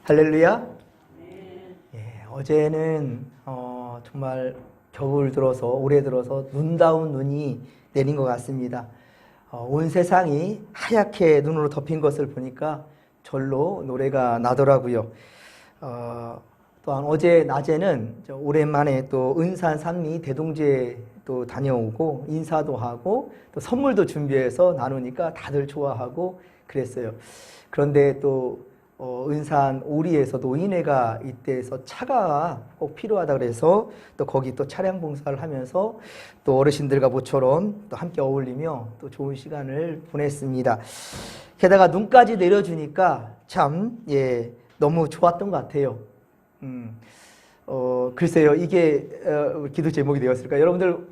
할렐루야. 예, 어제는 정말 겨울 들어서 올해 들어서 눈다운 눈이 내린 것 같습니다. 온 세상이 하얗게 눈으로 덮인 것을 보니까 절로 노래가 나더라고요. 또한 어제 낮에는 오랜만에 또 은산 산리 대동제 또 다녀오고 인사도 하고 또 선물도 준비해서 나누니까 다들 좋아하고 그랬어요. 그런데 또 은산 오리에서 노인회가 이때에서 차가 꼭 필요하다 그래서 또 거기 또 차량 봉사를 하면서 또 어르신들과 모처럼 또 함께 어울리며 또 좋은 시간을 보냈습니다. 게다가 눈까지 내려주니까 참 너무 좋았던 것 같아요. 글쎄요, 이게 기도 제목이 되었을까? 여러분들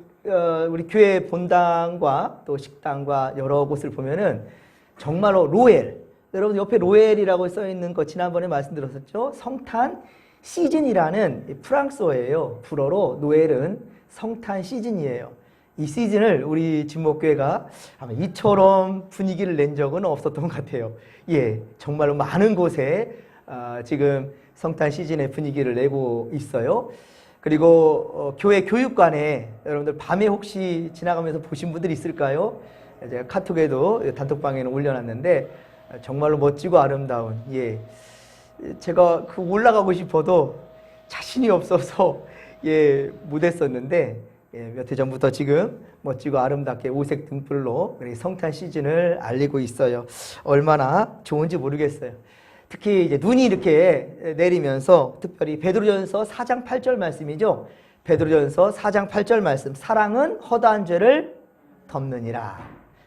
우리 교회 본당과 또 식당과 여러 곳을 보면은 정말로 로엘, 여러분 옆에 로엘이라고 써 있는 거 지난번에 말씀드렸었죠. 성탄 시즌이라는 프랑스어예요. 불어로 노엘은 성탄 시즌이에요. 이 시즌을 우리 진목교회가 아마 이처럼 분위기를 낸 적은 없었던 것 같아요. 정말로 많은 곳에 지금 성탄 시즌의 분위기를 내고 있어요. 그리고 교회 교육관에 여러분들 밤에 혹시 지나가면서 보신 분들이 있을까요? 제가 카톡에도 단톡방에는 올려놨는데 정말로 멋지고 아름다운 제가 그 올라가고 싶어도 자신이 없어서 못했었는데 몇 해 전부터 지금 멋지고 아름답게 오색 등불로 성탄 시즌을 알리고 있어요. 얼마나 좋은지 모르겠어요. 특히 이제 눈이 이렇게 내리면서 특별히 베드로전서 4장 8절 말씀이죠. 베드로전서 4장 8절 말씀. 사랑은 허다한 죄를 덮느니라.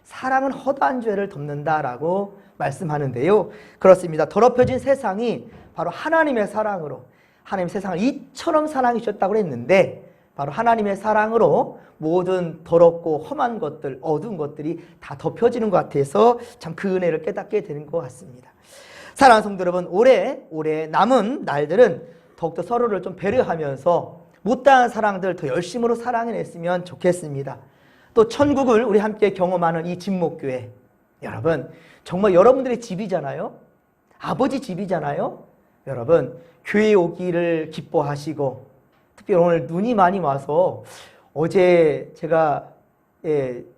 사랑은 허다한 죄를 덮는다라고 말씀하는데요. 그렇습니다. 더럽혀진 세상이 바로 하나님의 사랑으로, 하나님 세상을 이처럼 사랑해 주셨다고 했는데 바로 하나님의 사랑으로 모든 더럽고 험한 것들, 어두운 것들이 다 덮여지는 것 같아서 참 그 은혜를 깨닫게 되는 것 같습니다. 사랑하는 성도 여러분, 올해 남은 날들은 더욱더 서로를 좀 배려하면서 못다한 사랑들 더 열심으로 사랑해냈으면 좋겠습니다. 또 천국을 우리 함께 경험하는 이 진목교회, 여러분 정말 여러분들의 집이잖아요. 아버지 집이잖아요. 여러분 교회에 오기를 기뻐하시고, 특별히 오늘 눈이 많이 와서 어제 제가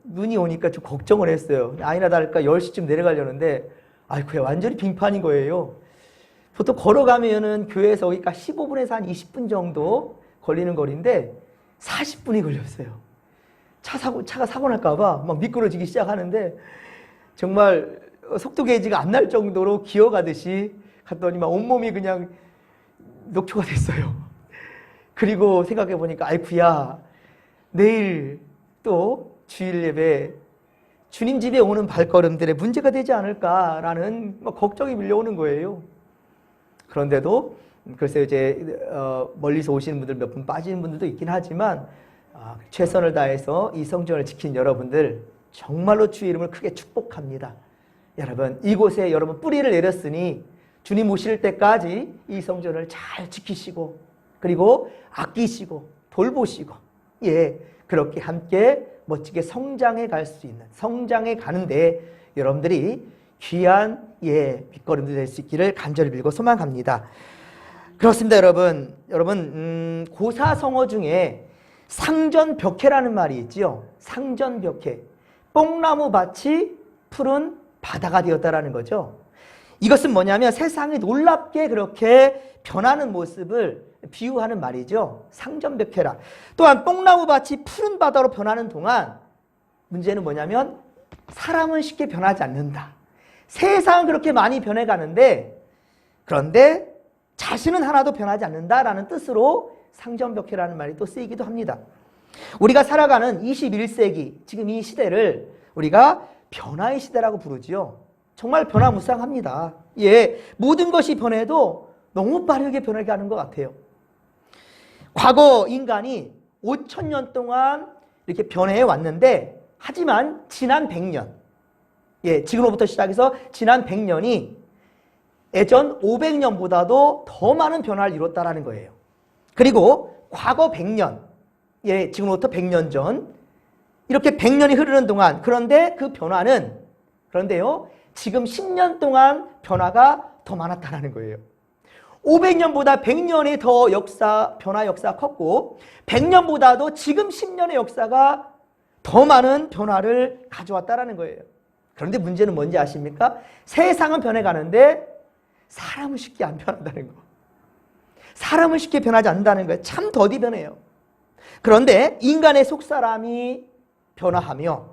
눈이 오니까 좀 걱정을 했어요. 아니나 다를까 10시쯤 내려가려는데 아이고야 완전히 빙판인 거예요. 보통 걸어가면은 교회에서 여기가 15분에서 한 20분 정도 걸리는 거리인데 40분이 걸렸어요. 차가 사고 날까봐 막 미끄러지기 시작하는데 정말 속도 게이지가 안 날 정도로 기어가듯이 갔더니 막 온몸이 그냥 녹초가 됐어요. 그리고 생각해 보니까 아이쿠야, 내일 또 주일 예배 주님 집에 오는 발걸음들에 문제가 되지 않을까라는 걱정이 밀려오는 거예요. 그런데도 글쎄요, 이제 멀리서 오시는 분들 몇 분 빠지는 분들도 있긴 하지만 최선을 다해서 이 성전을 지킨 여러분들 정말로 주의 이름을 크게 축복합니다. 여러분 이곳에 여러분 뿌리를 내렸으니 주님 오실 때까지 이 성전을 잘 지키시고 그리고 아끼시고 돌보시고 그렇게 함께 멋지게 성장해 갈 수 있는, 성장해 가는데 여러분들이 귀한 밑거름도 될 수 있기를 간절히 빌고 소망합니다. 그렇습니다. 여러분 고사성어 중에 상전벽해라는 말이 있지요. 상전벽해, 뽕나무 밭이 푸른 바다가 되었다라는 거죠. 이것은 뭐냐면 세상이 놀랍게 그렇게 변하는 모습을 비유하는 말이죠. 상전벽해라. 또한 뽕나무 밭이 푸른 바다로 변하는 동안 문제는 뭐냐면 사람은 쉽게 변하지 않는다. 세상은 그렇게 많이 변해가는데 그런데 자신은 하나도 변하지 않는다라는 뜻으로 상전벽해라는 말이 또 쓰이기도 합니다. 우리가 살아가는 21세기 지금 이 시대를 우리가 변화의 시대라고 부르지요. 정말 변화무쌍합니다. 모든 것이 변해도 너무 빠르게 변해가는 것 같아요. 과거 인간이 5,000년 동안 이렇게 변해해 왔는데 하지만 지난 100년, 지금으로부터 시작해서 지난 100년이 예전 500년보다도 더 많은 변화를 이뤘다라는 거예요. 그리고 과거 100년, 지금부터 100년 전 이렇게 100년이 흐르는 동안 그런데 그 변화는 그런데요 지금 10년 동안 변화가 더 많았다는 거예요. 500년보다 100년이 더 변화 역사가 컸고 100년보다도 지금 10년의 역사가 더 많은 변화를 가져왔다라는 거예요. 그런데 문제는 뭔지 아십니까? 세상은 변해가는데 사람은 쉽게 안 변한다는 거. 사람은 쉽게 변하지 않는다는 거예요. 참 더디 변해요. 그런데 인간의 속사람이 변화하며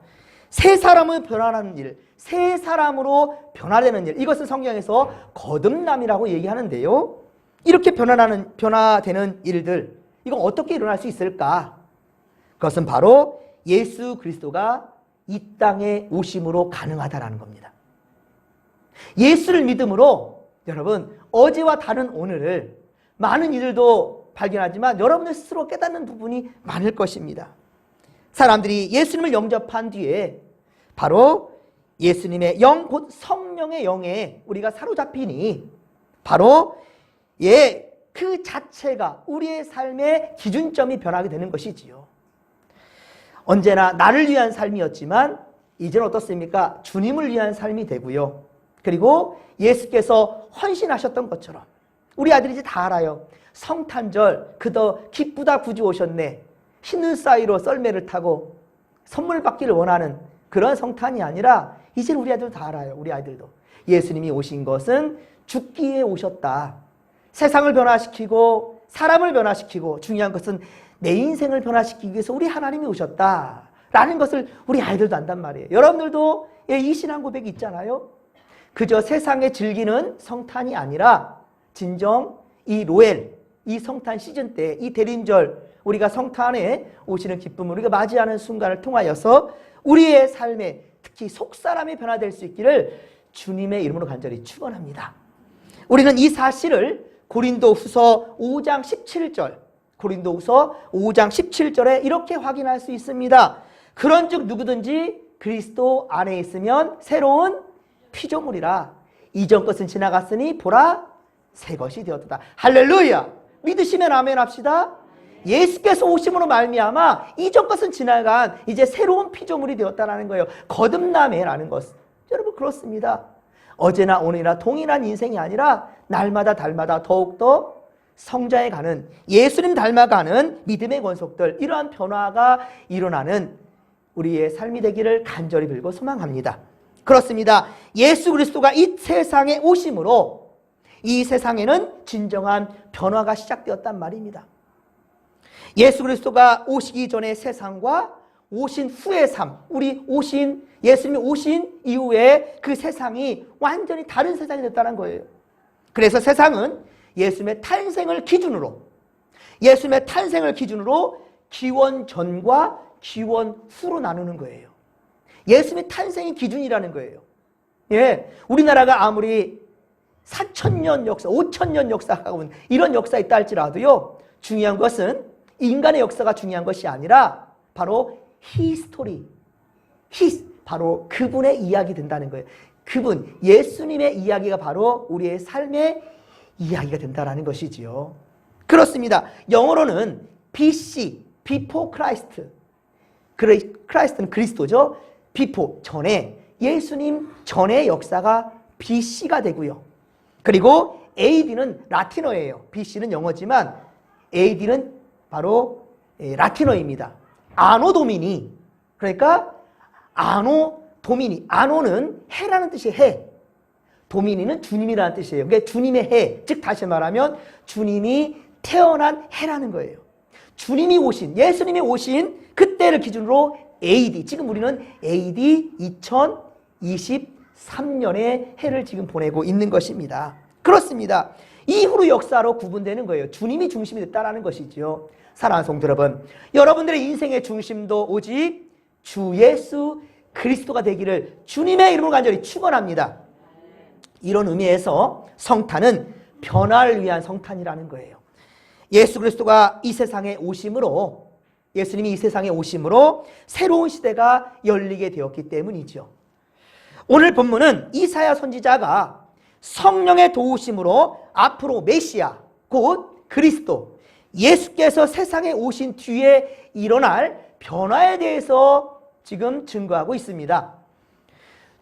새 사람은 변화하는 일, 새 사람으로 변화되는 일, 이것은 성경에서 거듭남이라고 얘기하는데요. 이렇게 변화되는 일들, 이건 어떻게 일어날 수 있을까? 그것은 바로 예수 그리스도가 이 땅에 오심으로 가능하다라는 겁니다. 예수를 믿음으로 여러분, 어제와 다른 오늘을 많은 이들도 발견하지만 여러분들 스스로 깨닫는 부분이 많을 것입니다. 사람들이 예수님을 영접한 뒤에 바로 예수님의 영, 곧 성령의 영에 우리가 사로잡히니 바로 그 자체가 우리의 삶의 기준점이 변하게 되는 것이지요. 언제나 나를 위한 삶이었지만 이제는 어떻습니까? 주님을 위한 삶이 되고요. 그리고 예수께서 헌신하셨던 것처럼 우리 아들이 이제 다 알아요. 성탄절 그더 기쁘다 굳이 오셨네. 흰눈 사이로 썰매를 타고 선물 받기를 원하는 그런 성탄이 아니라 이제 우리 아들도 다 알아요. 우리 아이들도 예수님이 오신 것은 죽기 위해 오셨다. 세상을 변화시키고 사람을 변화시키고 중요한 것은 내 인생을 변화시키기 위해서 우리 하나님이 오셨다라는 것을 우리 아이들도 안단 말이에요. 여러분들도 이 신앙 고백이 있잖아요. 그저 세상에 즐기는 성탄이 아니라 진정 이 노엘, 이 성탄 시즌 때, 이 대림절 우리가 성탄에 오시는 기쁨을 우리가 맞이하는 순간을 통하여서 우리의 삶에 특히 속사람이 변화될 수 있기를 주님의 이름으로 간절히 축원합니다. 우리는 이 사실을 고린도후서 5장 17절, 고린도후서 5장 17절에 이렇게 확인할 수 있습니다. 그런즉 누구든지 그리스도 안에 있으면 새로운 피조물이라. 이전 것은 지나갔으니 보라 새 것이 되었다. 할렐루야. 믿으시면 아멘 합시다. 예수께서 오심으로 말미암아 이전 것은 지나간 이제 새로운 피조물이 되었다는 거예요. 거듭남이라는 것. 여러분 그렇습니다. 어제나 오늘이나 동일한 인생이 아니라 날마다 달마다 더욱더 성장해가는 예수님 닮아가는 믿음의 권속들, 이러한 변화가 일어나는 우리의 삶이 되기를 간절히 빌고 소망합니다. 그렇습니다. 예수 그리스도가 이 세상에 오심으로 이 세상에는 진정한 변화가 시작되었단 말입니다. 예수 그리스도가 오시기 전의 세상과 오신 후의 삶, 예수님이 오신 이후에 그 세상이 완전히 다른 세상이 됐다는 거예요. 그래서 세상은 예수님의 탄생을 기준으로 기원 전과 기원 후로 나누는 거예요. 예수님의 탄생이 기준이라는 거예요. 예, 우리나라가 아무리 4,000년 역사, 5,000년 역사가 온 이런 역사 있다 할지라도요, 중요한 것은 인간의 역사가 중요한 것이 아니라 바로 바로 그분의 이야기 된다는 거예요. 그분, 예수님의 이야기가 바로 우리의 삶의 이야기가 된다는 것이지요. 그렇습니다. 영어로는 BC, Before Christ. 크라이스트는 그리스도죠. Before, 전에, 예수님 전의 역사가 BC가 되고요. 그리고 AD는 라틴어예요. BC는 영어지만 AD는 바로 라틴어입니다. 아노 도미니. 그러니까 아노 도미니. 아노는 해라는 뜻이 해. 도미니는 주님이라는 뜻이에요. 그러니까 주님의 해. 즉 다시 말하면 주님이 태어난 해라는 거예요. 주님이 오신, 예수님이 오신 그때를 기준으로 AD. 지금 우리는 AD 2023년의 해를 지금 보내고 있는 것입니다. 그렇습니다. 이후로 역사로 구분되는 거예요. 주님이 중심이 됐다는 것이죠. 사랑하는 성도 여러분, 여러분들의 인생의 중심도 오직 주 예수 그리스도가 되기를 주님의 이름으로 간절히 축원합니다. 이런 의미에서 성탄은 변화를 위한 성탄이라는 거예요. 예수 그리스도가 이 세상에 오심으로, 예수님이 이 세상에 오심으로 새로운 시대가 열리게 되었기 때문이죠. 오늘 본문은 이사야 선지자가 성령의 도우심으로 앞으로 메시아, 곧 그리스도, 예수께서 세상에 오신 뒤에 일어날 변화에 대해서 지금 증거하고 있습니다.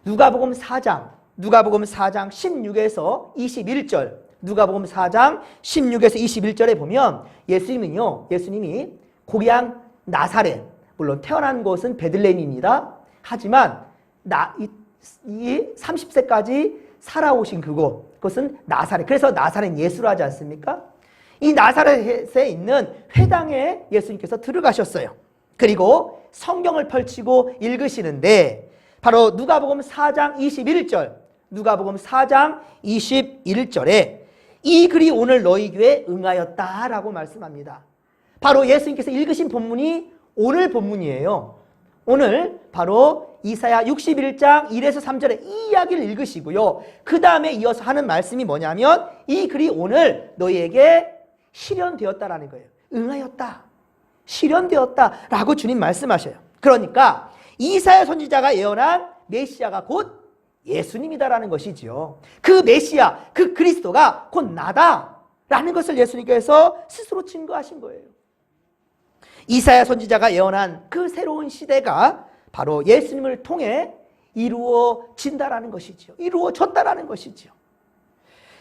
누가복음 4장 16에서 21절, 누가복음 4장 16에서 21절에 보면 예수님이 고향 나사렛, 물론 태어난 곳은 베들레헴입니다. 하지만 이 30세까지 살아오신 그것은 나사렛. 그래서 나사렛 예수로 하지 않습니까? 이 나사렛에 있는 회당에 예수님께서 들어가셨어요. 그리고 성경을 펼치고 읽으시는데 바로 누가복음 4장 21절, 누가복음 4장 21절에 이 글이 오늘 너희 귀에 응하였다라고 말씀합니다. 바로 예수님께서 읽으신 본문이 오늘 본문이에요. 오늘 바로 이사야 61장 1에서 3절에 이 이야기를 읽으시고요. 그 다음에 이어서 하는 말씀이 뭐냐면 이 글이 오늘 너희에게 실현되었다라는 거예요. 응하였다, 실현되었다라고 주님 말씀하셔요. 그러니까 이사야 선지자가 예언한 메시아가 곧 예수님이다라는 것이지요. 그 메시아, 그 그리스도가 곧 나다라는 것을 예수님께서 스스로 증거하신 거예요. 이사야 선지자가 예언한 그 새로운 시대가 바로 예수님을 통해 이루어진다라는 것이지요. 이루어졌다라는 것이지요.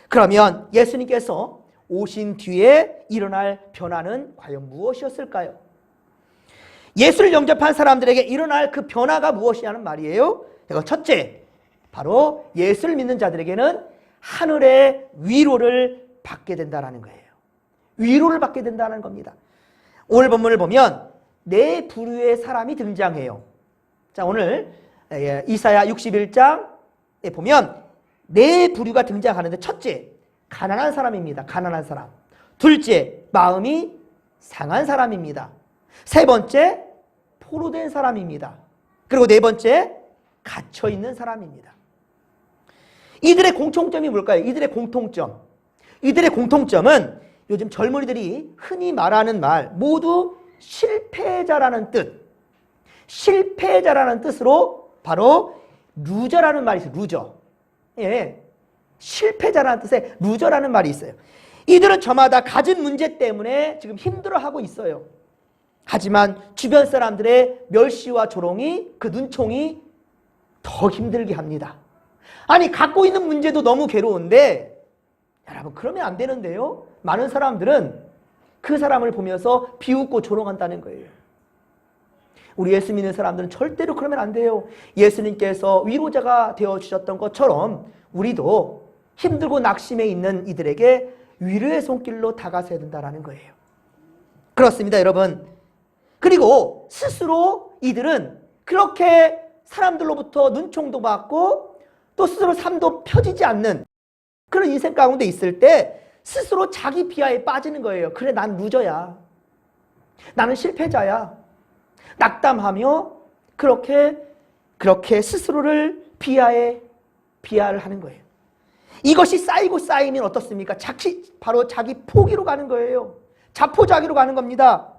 그러면 예수님께서 오신 뒤에 일어날 변화는 과연 무엇이었을까요? 예수를 영접한 사람들에게 일어날 그 변화가 무엇이냐는 말이에요. 첫째, 바로 예수를 믿는 자들에게는 하늘의 위로를 받게 된다는 거예요. 위로를 받게 된다는 겁니다. 오늘 본문을 보면 네 부류의 사람이 등장해요. 자, 오늘 이사야 61장에 보면 네 부류가 등장하는데 첫째, 가난한 사람입니다. 가난한 사람. 둘째, 마음이 상한 사람입니다. 세 번째, 포로된 사람입니다. 그리고 네 번째, 갇혀있는 사람입니다. 이들의 공통점이 뭘까요? 이들의 공통점은 요즘 젊은이들이 흔히 말하는 말, 모두 실패자라는 뜻. 실패자라는 뜻으로 바로 루저라는 말이 있어요. 루저. 예. 실패자라는 뜻의 루저라는 말이 있어요. 이들은 저마다 가진 문제 때문에 지금 힘들어하고 있어요. 하지만 주변 사람들의 멸시와 조롱이, 그 눈총이 더 힘들게 합니다. 아니, 갖고 있는 문제도 너무 괴로운데 여러분, 그러면 안 되는데요. 많은 사람들은 그 사람을 보면서 비웃고 조롱한다는 거예요. 우리 예수 믿는 사람들은 절대로 그러면 안 돼요. 예수님께서 위로자가 되어주셨던 것처럼 우리도 힘들고 낙심해 있는 이들에게 위로의 손길로 다가서야 된다는 거예요. 그렇습니다, 여러분. 그리고 스스로 이들은 그렇게 사람들로부터 눈총도 받고 또 스스로 삶도 펴지지 않는 그런 인생 가운데 있을 때 스스로 자기 비하에 빠지는 거예요. 그래, 난 루저야. 나는 실패자야. 낙담하며 그렇게 스스로를 비하를 하는 거예요. 이것이 쌓이고 쌓이면 어떻습니까? 바로 자기 포기로 가는 거예요. 자포자기로 가는 겁니다.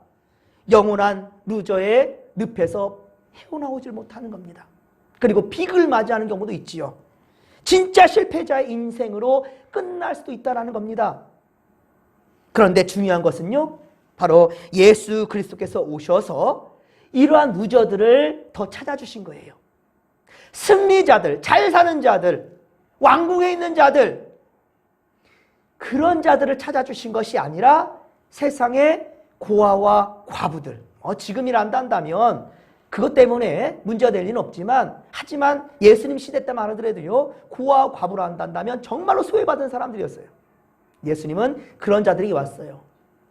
영원한 루저의 늪에서 헤어나오질 못하는 겁니다. 그리고 빅을 맞이하는 경우도 있지요. 진짜 실패자의 인생으로 끝날 수도 있다는 겁니다. 그런데 중요한 것은요, 바로 예수 그리스도께서 오셔서 이러한 루저들을 더 찾아주신 거예요. 승리자들, 잘 사는 자들, 왕궁에 있는 자들, 그런 자들을 찾아주신 것이 아니라 세상의 고아와 과부들. 지금이란다 한다면 그것 때문에 문제가 될 리는 없지만, 하지만 예수님 시대 때만 하더라도요, 고아와 과부로 한다면 정말로 소외받은 사람들이었어요. 예수님은 그런 자들이 왔어요.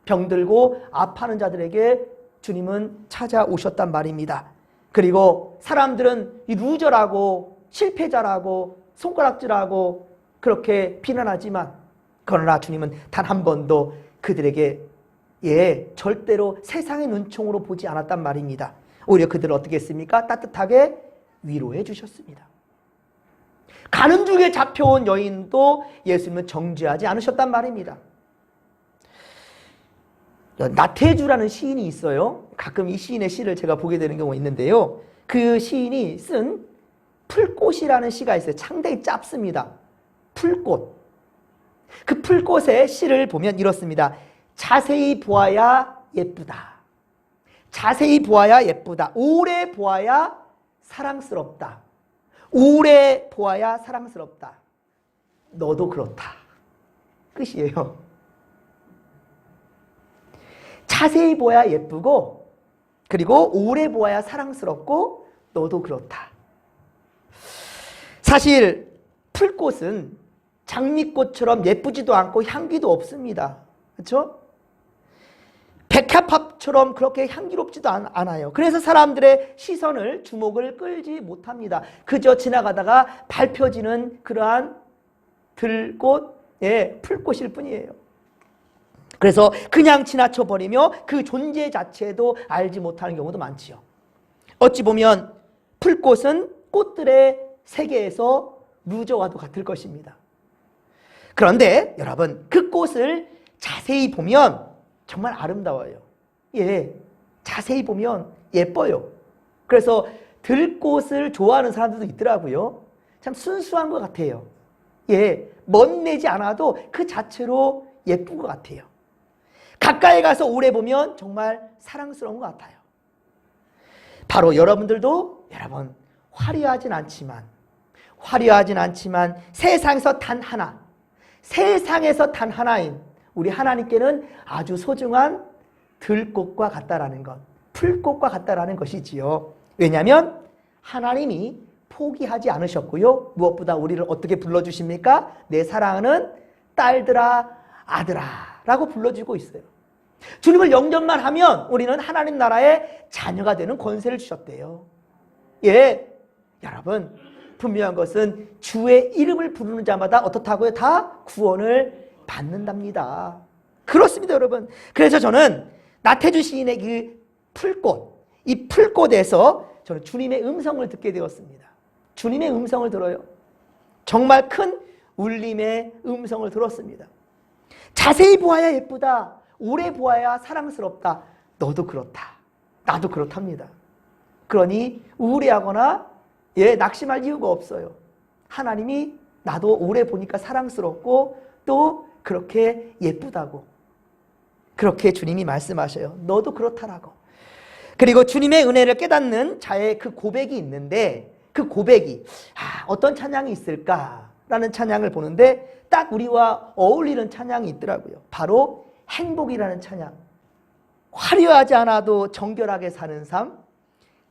병들고 아파하는 자들에게 주님은 찾아오셨단 말입니다. 그리고 사람들은 이 루저라고 실패자라고 손가락질하고 그렇게 비난하지만, 그러나 주님은 단 한 번도 그들에게 절대로 세상의 눈총으로 보지 않았단 말입니다. 오히려 그들을 어떻게 했습니까? 따뜻하게 위로해 주셨습니다. 가는 중에 잡혀온 여인도 예수님은 정죄하지 않으셨단 말입니다. 나태주라는 시인이 있어요. 가끔 이 시인의 시를 제가 보게 되는 경우가 있는데요. 그 시인이 쓴 풀꽃이라는 시가 있어요. 상당히 짧습니다. 풀꽃. 그 풀꽃의 시를 보면 이렇습니다. 자세히 보아야 예쁘다. 자세히 보아야 예쁘다. 오래 보아야 사랑스럽다. 오래 보아야 사랑스럽다. 너도 그렇다. 끝이에요. 자세히 보아야 예쁘고 그리고 오래 보아야 사랑스럽고 너도 그렇다. 사실 풀꽃은 장미꽃처럼 예쁘지도 않고 향기도 없습니다. 그렇죠? 백합화처럼 그렇게 향기롭지도 않아요. 그래서 사람들의 시선을, 주목을 끌지 못합니다. 그저 지나가다가 밟혀지는 그러한 들꽃, 풀꽃일 뿐이에요. 그래서 그냥 지나쳐버리며 그 존재 자체도 알지 못하는 경우도 많지요. 어찌 보면 풀꽃은 꽃들의 세계에서 루저와도 같을 것입니다. 그런데 여러분, 그 꽃을 자세히 보면 정말 아름다워요. 자세히 보면 예뻐요. 그래서 들꽃을 좋아하는 사람들도 있더라고요. 참 순수한 것 같아요. 멋내지 않아도 그 자체로 예쁜 것 같아요. 가까이 가서 오래 보면 정말 사랑스러운 것 같아요. 바로 여러분들도 여러분 화려하진 않지만 세상에서 단 하나인 우리 하나님께는 아주 소중한 들꽃과 같다라는 것, 풀꽃과 같다라는 것이지요. 왜냐하면 하나님이 포기하지 않으셨고요. 무엇보다 우리를 어떻게 불러주십니까? 내 사랑하는 딸들아, 아들아 라고 불러주고 있어요. 주님을 영접만 하면 우리는 하나님 나라의 자녀가 되는 권세를 주셨대요. 여러분 분명한 것은 주의 이름을 부르는 자마다 어떻다고요? 다 구원을 받는답니다. 그렇습니다, 여러분. 그래서 저는 나태주 시인의 그 풀꽃, 이 풀꽃에서 저는 주님의 음성을 듣게 되었습니다. 주님의 음성을 들어요. 정말 큰 울림의 음성을 들었습니다. 자세히 보아야 예쁘다. 오래 보아야 사랑스럽다. 너도 그렇다. 나도 그렇답니다. 그러니 우울해하거나 낙심할 이유가 없어요. 하나님이 나도 오래 보니까 사랑스럽고 또 그렇게 예쁘다고 그렇게 주님이 말씀하셔요. 너도 그렇다라고. 그리고 주님의 은혜를 깨닫는 자의 그 고백이 있는데 그 고백이 어떤 찬양이 있을까라는 찬양을 보는데 딱 우리와 어울리는 찬양이 있더라고요. 바로 행복이라는 찬양. 화려하지 않아도 정결하게 사는 삶,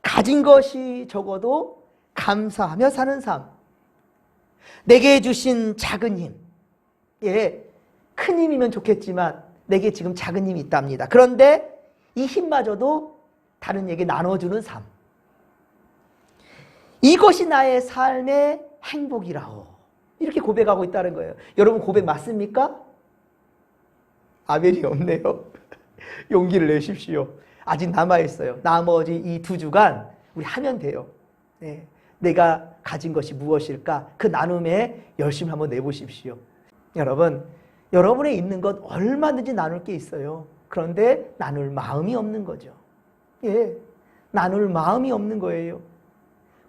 가진 것이 적어도 감사하며 사는 삶, 내게 주신 작은 힘, 큰 힘이면 좋겠지만 내게 지금 작은 힘이 있답니다. 그런데 이 힘마저도 다른 에게 나눠주는 삶, 이것이 나의 삶의 행복이라오. 이렇게 고백하고 있다는 거예요. 여러분 고백 맞습니까? 아멘이 없네요. 용기를 내십시오. 아직 남아있어요. 나머지 이 2주간 우리 하면 돼요. 내가 가진 것이 무엇일까? 그 나눔에 열심히 한번 내보십시오. 여러분, 여러분에 있는 것 얼마든지 나눌 게 있어요. 그런데 나눌 마음이 없는 거죠. 나눌 마음이 없는 거예요.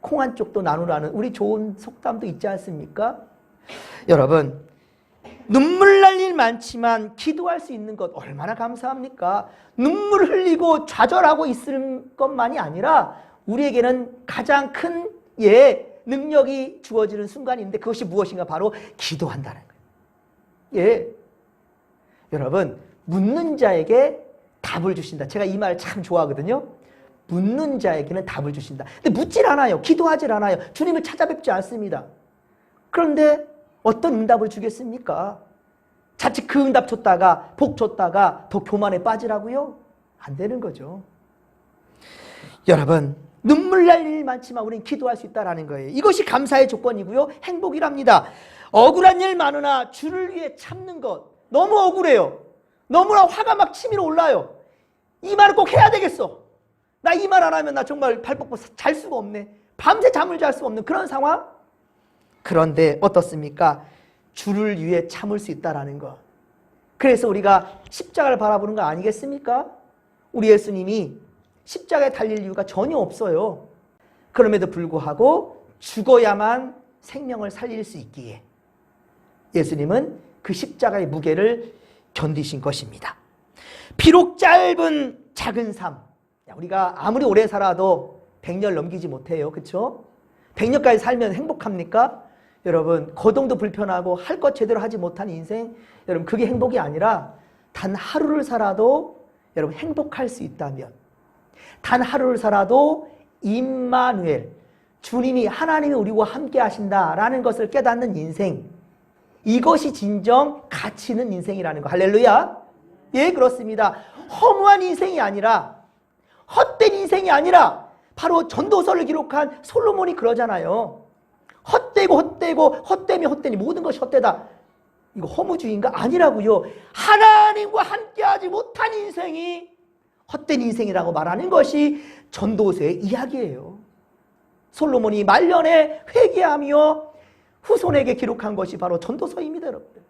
콩 한 쪽도 나누라는 우리 좋은 속담도 있지 않습니까? 여러분, 눈물 날 일 많지만 기도할 수 있는 것 얼마나 감사합니까? 눈물 흘리고 좌절하고 있을 것만이 아니라 우리에게는 가장 큰 능력이 주어지는 순간인데 그것이 무엇인가? 바로 기도한다는 거예요. 여러분, 묻는 자에게 답을 주신다. 제가 이 말 참 좋아하거든요. 묻는 자에게는 답을 주신다. 근데 묻질 않아요. 기도하질 않아요. 주님을 찾아뵙지 않습니다. 그런데 어떤 응답을 주겠습니까? 자칫 그 응답 줬다가 복 줬다가 더 교만에 빠지라고요? 안 되는 거죠. 여러분, 눈물 날 일 많지만 우리는 기도할 수 있다는 거예요. 이것이 감사의 조건이고요. 행복이랍니다. 억울한 일 많으나 주를 위해 참는 것. 너무 억울해요. 너무나 화가 막 치밀어 올라요. 이 말을 꼭 해야 되겠어. 나 이 말 안 하면 나 정말 발 뻗고 잘 수가 없네. 밤새 잠을 잘 수가 없는 그런 상황? 그런데 어떻습니까? 주를 위해 참을 수 있다는 것. 그래서 우리가 십자가를 바라보는 거 아니겠습니까? 우리 예수님이 십자가에 달릴 이유가 전혀 없어요. 그럼에도 불구하고 죽어야만 생명을 살릴 수 있기에 예수님은 그 십자가의 무게를 견디신 것입니다. 비록 짧은 작은 삶, 우리가 아무리 오래 살아도 100년 넘기지 못해요. 그렇죠? 100년까지 살면 행복합니까? 여러분 거동도 불편하고 할 것 제대로 하지 못한 인생, 여러분 그게 행복이 아니라 단 하루를 살아도 여러분 행복할 수 있다면, 단 하루를 살아도 임마누엘, 주님이 하나님이 우리와 함께 하신다라는 것을 깨닫는 인생, 이것이 진정 가치 있는 인생이라는 거. 할렐루야. 예, 그렇습니다. 허무한 인생이 아니라, 헛된 인생이 아니라, 바로 전도서를 기록한 솔로몬이 그러잖아요. 헛되면 헛되니 모든 것이 헛되다. 이거 허무주의인가? 아니라고요. 하나님과 함께하지 못한 인생이 헛된 인생이라고 말하는 것이 전도서의 이야기예요. 솔로몬이 말년에 회개하며 후손에게 기록한 것이 바로 전도서입니다, 여러분들.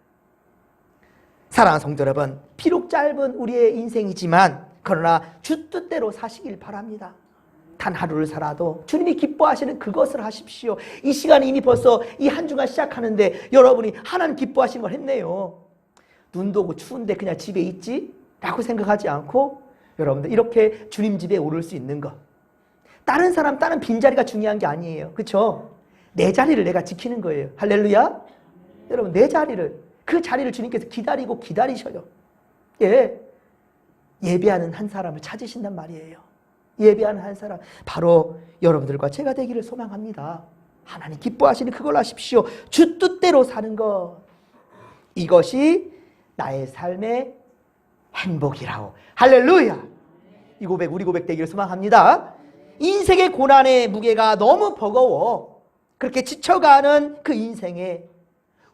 사랑하는 성도 여러분, 비록 짧은 우리의 인생이지만 그러나 주 뜻대로 사시길 바랍니다. 단 하루를 살아도 주님이 기뻐하시는 그것을 하십시오. 이 시간이 이미 벌써 이 한 주가 시작하는데 여러분이 하나님 기뻐하시는 걸 했네요. 눈도 오고 추운데 그냥 집에 있지? 라고 생각하지 않고 여러분들 이렇게 주님 집에 오를 수 있는 것. 다른 사람, 다른 빈자리가 중요한 게 아니에요. 그렇죠? 내 자리를 내가 지키는 거예요. 할렐루야. 여러분 내 자리를, 그 자리를 주님께서 기다리고 기다리셔요. 예, 예배하는 한 사람을 찾으신단 말이에요. 예배하는 한 사람, 바로 여러분들과 제가 되기를 소망합니다. 하나님 기뻐하시는 그걸 하십시오. 주 뜻대로 사는 것, 이것이 나의 삶의 행복이라고. 할렐루야. 이 고백, 우리 고백 되기를 소망합니다. 인생의 고난의 무게가 너무 버거워 그렇게 지쳐가는 그 인생에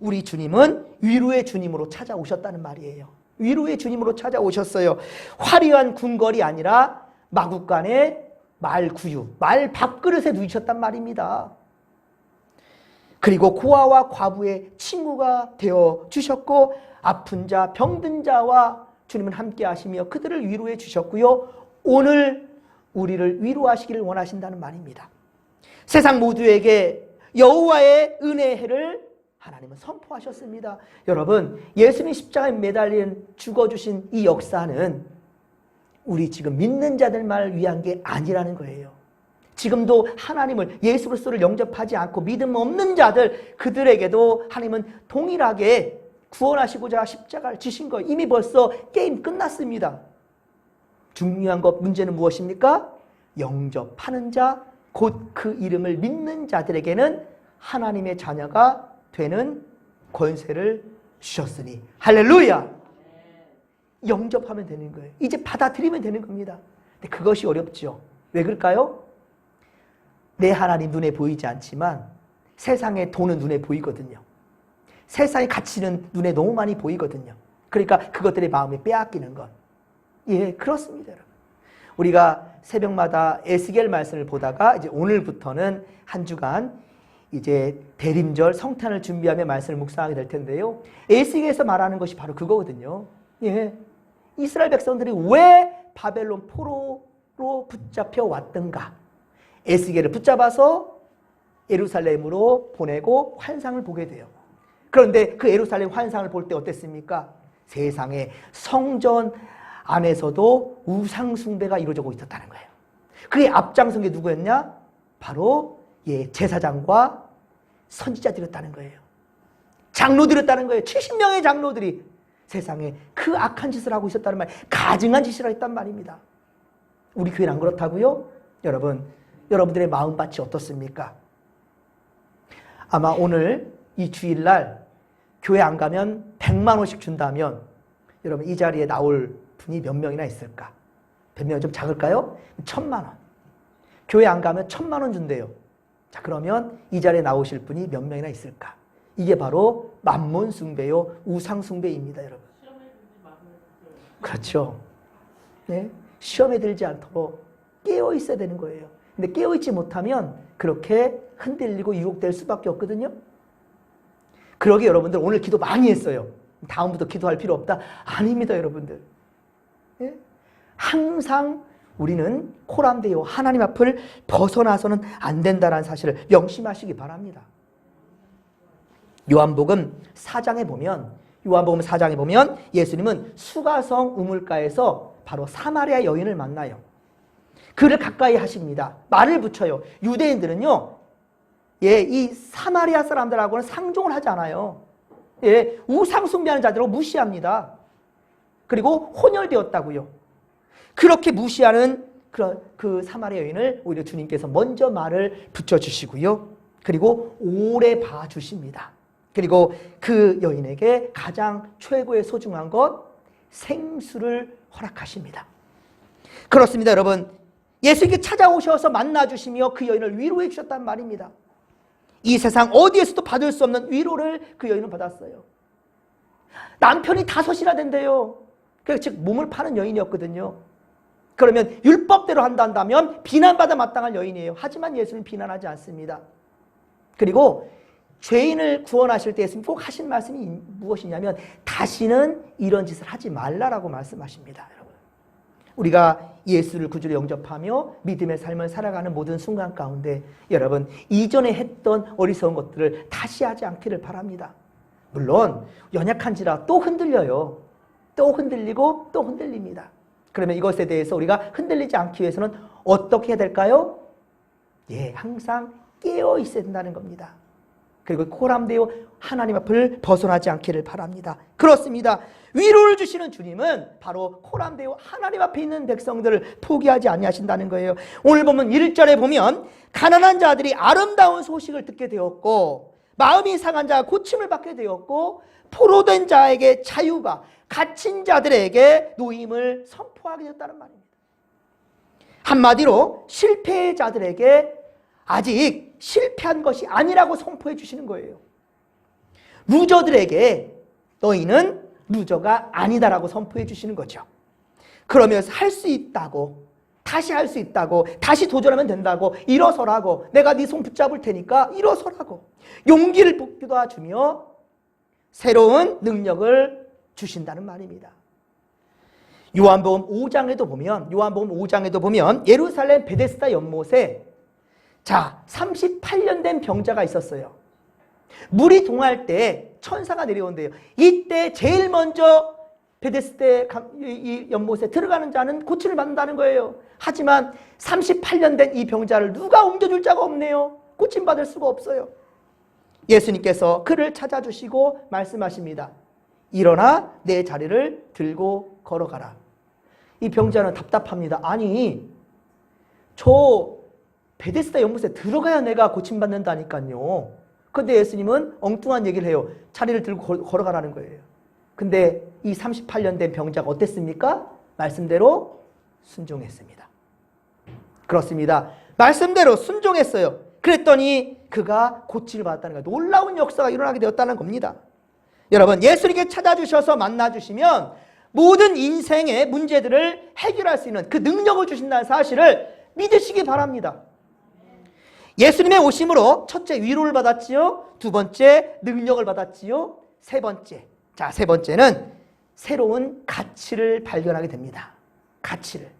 우리 주님은 위로의 주님으로 찾아오셨다는 말이에요. 위로의 주님으로 찾아오셨어요. 화려한 궁궐이 아니라 마국간의 말구유, 말 밥그릇에 누이셨단 말입니다. 그리고 고아와 과부의 친구가 되어 주셨고 아픈 자, 병든 자와 주님은 함께 하시며 그들을 위로해 주셨고요. 오늘 우리를 위로하시기를 원하신다는 말입니다. 세상 모두에게 여호와의 은혜의 해를 하나님은 선포하셨습니다. 여러분, 예수님 십자가에 매달린 죽어주신 이 역사는 우리 지금 믿는 자들만 위한 게 아니라는 거예요. 지금도 하나님을, 예수 그리스도를 영접하지 않고 믿음 없는 자들, 그들에게도 하나님은 동일하게 구원하시고자 십자가를 지신 거예요. 이미 벌써 게임 끝났습니다. 중요한 것, 문제는 무엇입니까? 영접하는 자, 곧 그 이름을 믿는 자들에게는 하나님의 자녀가 되는 권세를 주셨으니. 할렐루야. 영접하면 되는 거예요. 이제 받아들이면 되는 겁니다. 근데 그것이 어렵죠. 왜 그럴까요? 내 하나님 눈에 보이지 않지만 세상의 돈은 눈에 보이거든요. 세상의 가치는 눈에 너무 많이 보이거든요. 그러니까 그것들의 마음에 빼앗기는 것. 예, 그렇습니다, 여러분. 우리가 새벽마다 에스겔 말씀을 보다가 이제 오늘부터는 한 주간 이제 대림절 성탄을 준비하며 말씀을 묵상하게 될 텐데요. 에스겔에서 말하는 것이 바로 그거거든요. 예. 이스라엘 백성들이 왜 바벨론 포로로 붙잡혀 왔던가? 에스겔을 붙잡아서 예루살렘으로 보내고 환상을 보게 돼요. 그런데 그 예루살렘 환상을 볼 때 어땠습니까? 세상에 성전 안에서도 우상 숭배가 이루어지고 있었다는 거예요. 그의 앞장선 게 누구였냐? 바로 제사장과 선지자들이었다는 거예요. 장로들이었다는 거예요. 70명의 장로들이 세상에 그 악한 짓을 하고 있었다는 말, 가증한 짓을 했단 말입니다. 우리 교회는 안 그렇다고요? 여러분, 여러분들의 마음밭이 어떻습니까? 아마 오늘 이 주일날 교회 안 가면 100만 원씩 준다면 여러분 이 자리에 나올 분이 몇 명이나 있을까? 100명 좀 작을까요? 1000만 원. 교회 안 가면 1000만 원 준대요. 자, 그러면 이 자리에 나오실 분이 몇 명이나 있을까? 이게 바로 만몬 숭배요, 우상 숭배입니다, 여러분. 그렇죠. 네? 시험에 들지 않도록 깨어 있어야 되는 거예요. 근데 깨어 있지 못하면 그렇게 흔들리고 유혹될 수밖에 없거든요. 그러게 여러분들 오늘 기도 많이 했어요. 다음부터 기도할 필요 없다? 아닙니다, 여러분들. 네? 항상 우리는 코람데요, 하나님 앞을 벗어나서는 안 된다는 사실을 명심하시기 바랍니다. 요한복음 4장에 보면 예수님은 수가성 우물가에서 바로 사마리아 여인을 만나요. 그를 가까이 하십니다. 말을 붙여요. 유대인들은요, 예, 이 사마리아 사람들하고는 상종을 하지 않아요. 예, 우상 숭배하는 자들을 무시합니다. 그리고 혼혈되었다고요. 그렇게 무시하는 그 사마리아 여인을 오히려 주님께서 먼저 말을 붙여주시고요. 그리고 오래 봐주십니다. 그리고 그 여인에게 가장 최고의 소중한 것, 생수를 허락하십니다. 그렇습니다, 여러분. 예수님께 찾아오셔서 만나주시며 그 여인을 위로해 주셨단 말입니다. 이 세상 어디에서도 받을 수 없는 위로를 그 여인은 받았어요. 남편이 5이나 된대요. 즉 몸을 파는 여인이었거든요. 그러면 율법대로 한다면 비난받아 마땅할 여인이에요. 하지만 예수는 비난하지 않습니다. 그리고 죄인을 구원하실 때 예수님 꼭 하신 말씀이 무엇이냐면 다시는 이런 짓을 하지 말라라고 말씀하십니다. 여러분, 우리가 예수를 구주로 영접하며 믿음의 삶을 살아가는 모든 순간 가운데 여러분, 이전에 했던 어리석은 것들을 다시 하지 않기를 바랍니다. 물론 연약한지라 또 흔들려요. 또 흔들리고 또 흔들립니다. 그러면 이것에 대해서 우리가 흔들리지 않기 위해서는 어떻게 해야 될까요? 예, 항상 깨어 있어야 된다는 겁니다. 그리고 코람되어 하나님 앞을 벗어나지 않기를 바랍니다. 그렇습니다. 위로를 주시는 주님은 바로 코람되어 하나님 앞에 있는 백성들을 포기하지 아니하신다는 거예요. 오늘 보면 1절에 보면 가난한 자들이 아름다운 소식을 듣게 되었고 마음이 상한 자가 고침을 받게 되었고 포로된 자에게 자유가 갇힌 자들에게 노임을 선포하게 되었다는 말입니다. 한마디로 실패자들에게 아직 실패한 것이 아니라고 선포해 주시는 거예요. 루저들에게 너희는 루저가 아니다라고 선포해 주시는 거죠. 그러면서 할 수 있다고, 다시 할 수 있다고, 다시 도전하면 된다고, 일어서라고, 내가 네 손 붙잡을 테니까 일어서라고 용기를 북돋아주며 새로운 능력을 주신다는 말입니다. 요한복음 5장에도 보면 예루살렘 베데스다 연못에 38년 된 병자가 있었어요. 물이 동할 때 천사가 내려온대요. 이때 제일 먼저 베데스다 이 연못에 들어가는 자는 고침을 받는다는 거예요. 하지만 38년 된 이 병자를 누가 옮겨줄 자가 없네요. 고침받을 수가 없어요. 예수님께서 그를 찾아주시고 말씀하십니다. 일어나 내 자리를 들고 걸어가라. 이 병자는 답답합니다. 아니, 저 베데스다 연못에 들어가야 내가 고침받는다니까요. 근데 예수님은 엉뚱한 얘기를 해요. 자리를 들고 걸어가라는 거예요. 근데 이 38년 된 병자가 어땠습니까? 말씀대로 순종했습니다. 그렇습니다. 말씀대로 순종했어요. 그랬더니 그가 고침을 받았다는 거예요. 놀라운 역사가 일어나게 되었다는 겁니다. 여러분, 예수님께 찾아주셔서 만나주시면 모든 인생의 문제들을 해결할 수 있는 그 능력을 주신다는 사실을 믿으시기 바랍니다. 예수님의 오심으로 첫째 위로를 받았지요. 두 번째 능력을 받았지요. 세 번째는 새로운 가치를 발견하게 됩니다. 가치를.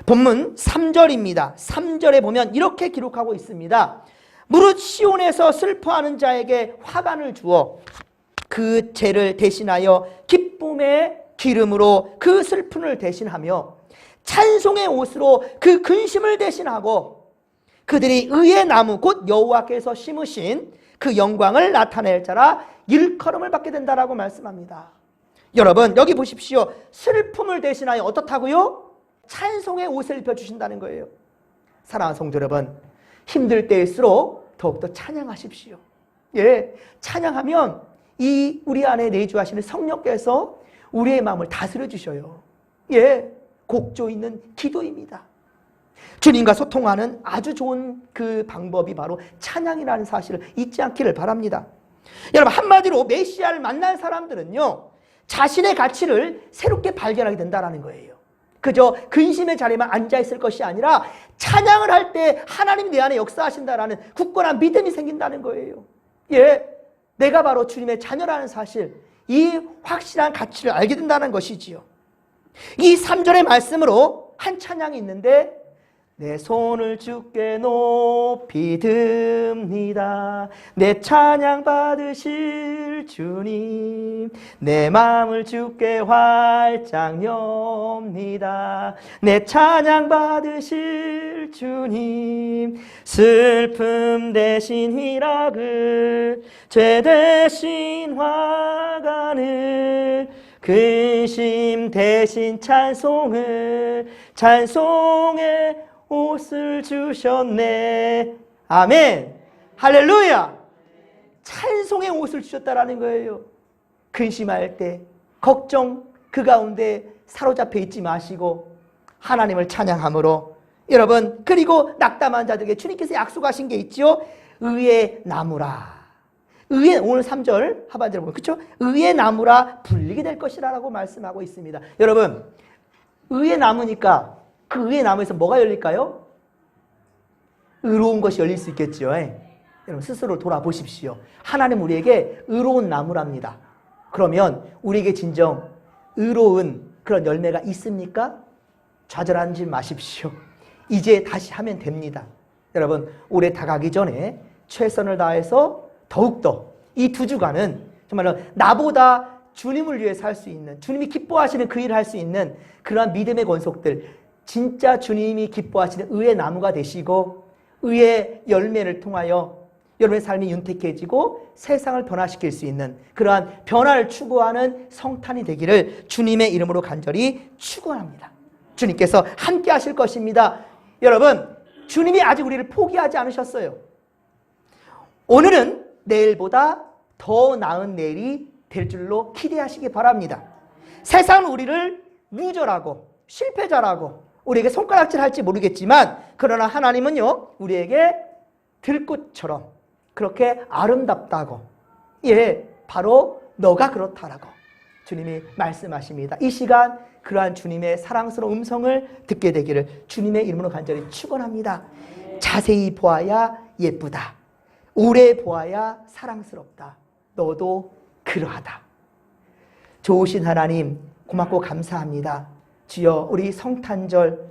본문 3절입니다. 3절에 보면 이렇게 기록하고 있습니다. 무릇 시온에서 슬퍼하는 자에게 화관을 주어 그 죄를 대신하여 기쁨의 기름으로 그 슬픔을 대신하며 찬송의 옷으로 그 근심을 대신하고 그들이 의의 나무 곧 여호와께서 심으신 그 영광을 나타낼 자라 일컬음을 받게 된다라고 말씀합니다. 여러분, 여기 보십시오. 슬픔을 대신하여 어떻다고요? 찬송의 옷을 입혀주신다는 거예요. 사랑하는 성도 여러분, 힘들 때일수록 더욱더 찬양하십시오. 예, 찬양하면 이 우리 안에 내주하시는 성령께서 우리의 마음을 다스려 주셔요. 예, 곡조 있는 기도입니다. 주님과 소통하는 아주 좋은 그 방법이 바로 찬양이라는 사실을 잊지 않기를 바랍니다. 여러분, 한마디로 메시아를 만난 사람들은요, 자신의 가치를 새롭게 발견하게 된다는 거예요. 그저 근심의 자리에만 앉아있을 것이 아니라 찬양을 할 때 하나님이 내 안에 역사하신다라는 굳건한 믿음이 생긴다는 거예요. 예, 내가 바로 주님의 자녀라는 사실, 이 확실한 가치를 알게 된다는 것이지요. 이 3절의 말씀으로 한 찬양이 있는데 내 손을 주께 높이 듭니다. 내 찬양 받으실 주님, 내 마음을 주께 활짝 엽니다. 내 찬양 받으실 주님, 슬픔 대신 희락을, 죄 대신 화관을, 근심 대신 찬송을, 찬송의 옷을 주셨네. 아멘. 할렐루야. 찬송의 옷을 주셨다라는 거예요. 근심할 때, 걱정 그 가운데 사로잡혀 있지 마시고 하나님을 찬양함으로, 여러분, 그리고 낙담한 자들에게 주님께서 약속하신 게 있죠. 의의 나무라. 의의, 오늘 3절 하반절에 보면, 그렇죠? 의의 나무라 불리게 될 것이라고 말씀하고 있습니다. 여러분, 의의 나무니까 그 의의 나무에서 뭐가 열릴까요? 의로운 것이 열릴 수 있겠죠. 여러분, 스스로 돌아보십시오. 하나님 우리에게 의로운 나무랍니다. 그러면 우리에게 진정 의로운 그런 열매가 있습니까? 좌절하지 마십시오. 이제 다시 하면 됩니다. 여러분, 올해 다가기 전에 최선을 다해서 더욱더 이 2주간은 정말로 나보다 주님을 위해 살 수 있는, 주님이 기뻐하시는 그 일을 할 수 있는 그러한 믿음의 권속들, 진짜 주님이 기뻐하시는 의의 나무가 되시고 의의 열매를 통하여 여러분의 삶이 윤택해지고 세상을 변화시킬 수 있는 그러한 변화를 추구하는 성탄이 되기를 주님의 이름으로 간절히 축원합니다. 주님께서 함께 하실 것입니다. 여러분, 주님이 아직 우리를 포기하지 않으셨어요. 오늘은 내일보다 더 나은 내일이 될 줄로 기대하시기 바랍니다. 세상은 우리를 루저라고, 실패자라고, 우리에게 손가락질 할지 모르겠지만, 그러나 하나님은요, 우리에게 들꽃처럼 그렇게 아름답다고, 예, 바로 너가 그렇다라고 주님이 말씀하십니다. 이 시간 그러한 주님의 사랑스러운 음성을 듣게 되기를 주님의 이름으로 간절히 축원합니다. 자세히 보아야 예쁘다. 오래 보아야 사랑스럽다. 너도 그러하다. 좋으신 하나님, 고맙고 감사합니다. 주여, 우리 성탄절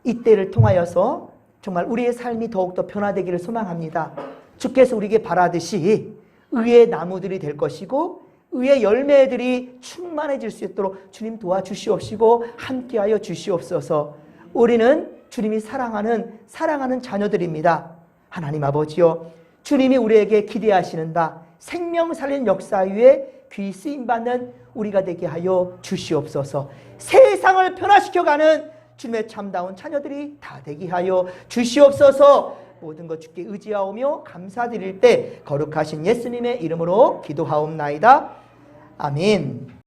이때를 통하여서 정말 우리의 삶이 더욱더 변화되기를 소망합니다. 주께서 우리에게 바라듯이 의의 나무들이 될 것이고 의의 열매들이 충만해질 수 있도록 주님 도와주시옵시고 함께하여 주시옵소서. 우리는 주님이 사랑하는 자녀들입니다. 하나님 아버지요, 주님이 우리에게 기대하시는 바 생명 살리는 역사 위에 귀 쓰임받는 우리가 되게 하여 주시옵소서. 세상을 변화시켜가는 주님의 참다운 자녀들이 다 되게 하여 주시옵소서. 모든 것 주께 의지하오며 감사드릴 때 거룩하신 예수님의 이름으로 기도하옵나이다. 아멘.